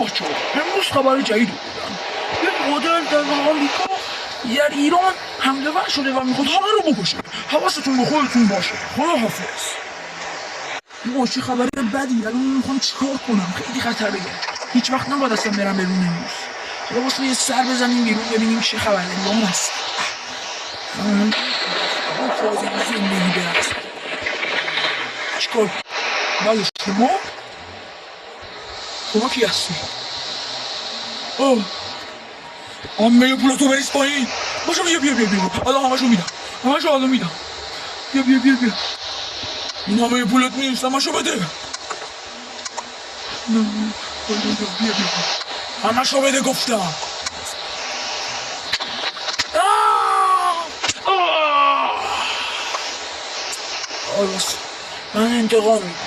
بچه‌ها امروز خبر جدید رو بودم. یه مدل در آمریکا در ایران حمله ور شده و میخواد همه رو بکشه. حواستون به خودتون باشه. خداحافظ. این خبر بدی. الان میخوام چیکار کنم؟ خیلی خطره. هیچ وقت نباید اصلا برم بیرون امروز. حالا واسه یه سر بزنیم بیرون ببینیم چه خبره. نام هست. فازی زندگی برست. چیکار؟ بله شما کی هستی؟ همه پولاتو بریز پایین. باشو بیا الان همشو میدم. الان میدم. بیا این همه پولات نیست. همشو بده. نه بیا همشو بده گفتم. من انتقام میگیرم.